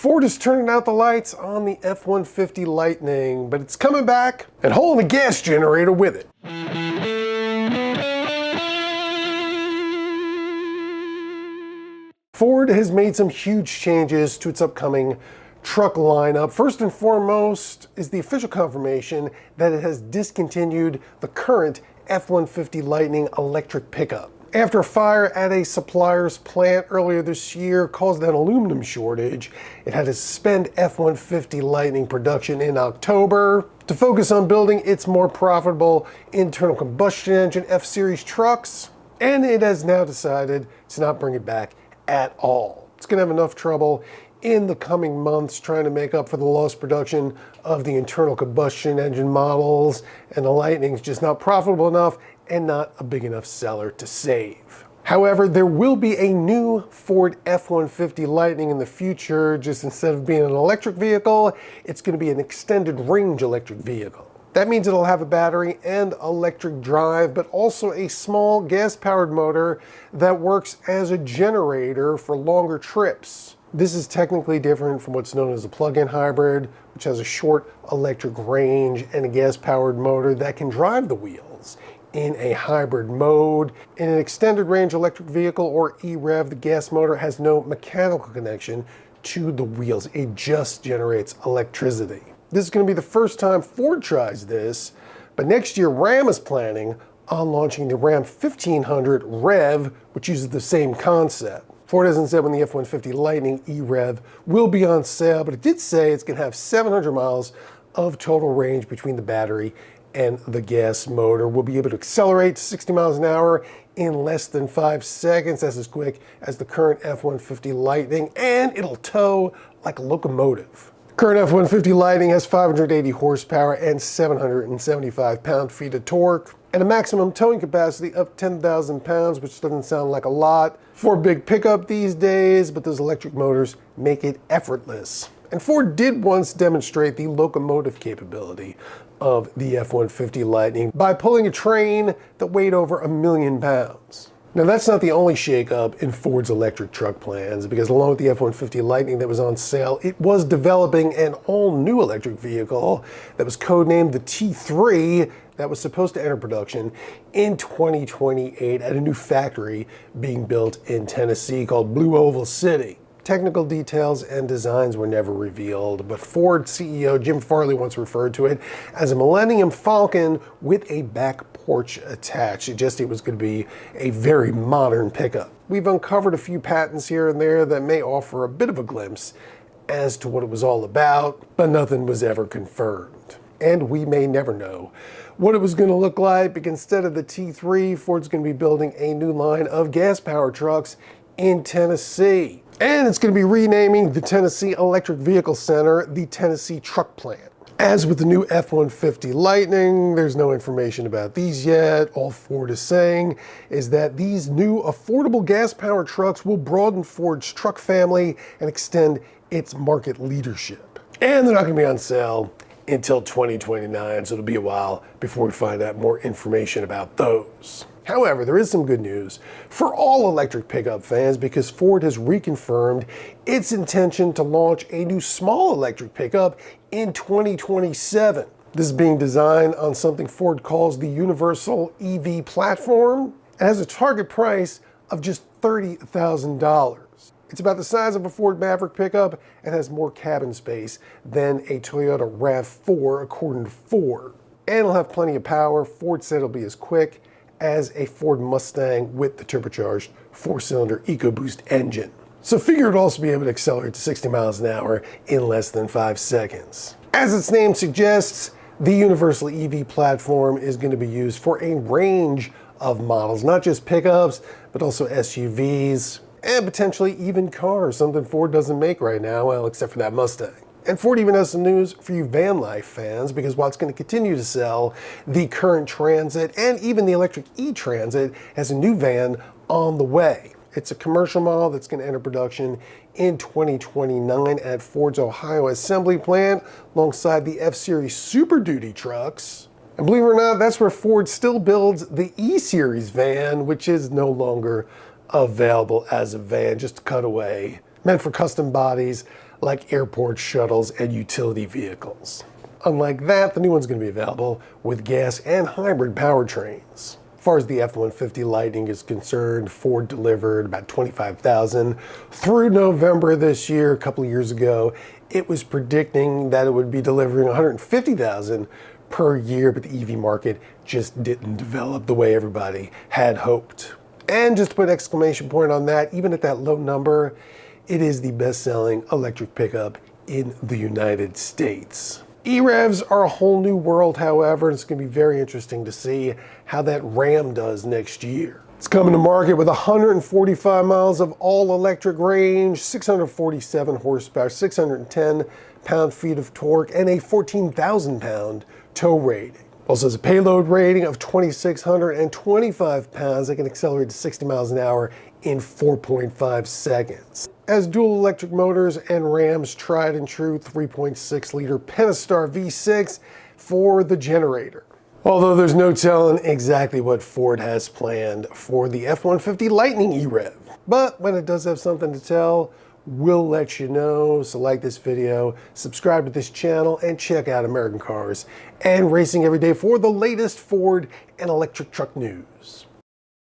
Ford is turning out the lights on the F-150 Lightning, but it's coming back and hauling a gas generator with it. Ford has made some huge changes to its upcoming truck lineup. First and foremost is the official confirmation that it has discontinued the current F-150 Lightning electric pickup. After a fire at a supplier's plant earlier this year caused an aluminum shortage, it had to suspend F-150 Lightning production in October to focus on building its more profitable internal combustion engine F-Series trucks, and it has now decided to not bring it back at all. It's going to have enough trouble in the coming months trying to make up for the lost production of the internal combustion engine models, and the Lightning's just not profitable enough and not a big enough seller to save. However, there will be a new Ford F-150 Lightning in the future. Just instead of being an electric vehicle, it's going to be an extended range electric vehicle. That means it'll have a battery and electric drive, but also a small gas-powered motor that works as a generator for longer trips. This is technically different from what's known as a plug-in hybrid, which has a short electric range and a gas-powered motor that can drive the wheels in a hybrid mode. In an extended range electric vehicle, or E-REV, the gas motor has no mechanical connection to the wheels. It just generates electricity. This is going to be the first time Ford tries this, but next year Ram is planning on launching the Ram 1500 REV, which uses the same concept. Ford hasn't said when the F-150 Lightning E-REV will be on sale, but it did say it's going to have 700 miles of total range between the battery and the gas motor. Will be able to accelerate to 60 miles an hour in less than 5 seconds. That's as quick as the current F-150 Lightning, and it'll tow like a locomotive. Current F-150 Lightning has 580 horsepower and 775 pound-feet of torque, and a maximum towing capacity of 10,000 pounds, which doesn't sound like a lot for a big pickup these days, but those electric motors make it effortless. And Ford did once demonstrate the locomotive capability of the F-150 Lightning by pulling a train that weighed over 1 million pounds. Now, that's not the only shakeup in Ford's electric truck plans, because along with the F-150 Lightning that was on sale, it was developing an all-new electric vehicle that was codenamed the T3 that was supposed to enter production in 2028 at a new factory being built in Tennessee called Blue Oval City. Technical details and designs were never revealed, but Ford CEO Jim Farley once referred to it as a Millennium Falcon with a back porch attached, suggesting it was going to be a very modern pickup. We've uncovered a few patents here and there that may offer a bit of a glimpse as to what it was all about, but nothing was ever confirmed. And we may never know what it was going to look like, because instead of the T3, Ford's going to be building a new line of gas-powered trucks in Tennessee. And it's going to be renaming the Tennessee Electric Vehicle Center the Tennessee Truck Plant. As with the new F-150 Lightning, there's no information about these yet. All Ford is saying is that these new affordable gas-powered trucks will broaden Ford's truck family and extend its market leadership. And they're not going to be on sale until 2029, so it'll be a while before we find out more information about those. However, there is some good news for all electric pickup fans, because Ford has reconfirmed its intention to launch a new small electric pickup in 2027. This is being designed on something Ford calls the Universal EV platform. It has a target price of just $30,000. It's about the size of a Ford Maverick pickup and has more cabin space than a Toyota RAV4, according to Ford. And it'll have plenty of power. Ford said it'll be as quick as a Ford Mustang with the turbocharged 4-cylinder EcoBoost engine. So figure it'll also be able to accelerate to 60 miles an hour in less than 5 seconds. As its name suggests, the Universal EV platform is going to be used for a range of models, not just pickups, but also SUVs, and potentially even cars, something Ford doesn't make right now, well, except for that Mustang. And Ford even has some news for you van life fans, because while it's going to continue to sell the current Transit and even the electric E-Transit, has a new van on the way. It's a commercial model that's going to enter production in 2029 at Ford's Ohio assembly plant alongside the F-Series Super Duty trucks. And believe it or not, that's where Ford still builds the E-Series van, which is no longer available as a van, just a cutaway, meant for custom bodies like airport shuttles and utility vehicles. Unlike that, the new one's going to be available with gas and hybrid powertrains. As far as the F-150 Lightning is concerned, Ford delivered about 25,000 through November this year. A couple of years ago, it was predicting that it would be delivering 150,000 per year, but the EV market just didn't develop the way everybody had hoped. And just to put an exclamation point on that, even at that low number, it is the best-selling electric pickup in the United States. E-REVs are a whole new world, however, and it's going to be very interesting to see how that Ram does next year. It's coming to market with 145 miles of all-electric range, 647 horsepower, 610 pound-feet of torque, and a 14,000-pound tow rating. Also has a payload rating of 2,625 pounds that can accelerate to 60 miles an hour in 4.5 seconds. As dual electric motors and Ram's tried and true 3.6 liter Pentastar V6 for the generator. Although there's no telling exactly what Ford has planned for the F-150 Lightning E-REV. But when it does have something to tell, we'll let you know. So like this video, subscribe to this channel, and check out American Cars and Racing every day for the latest Ford and electric truck news.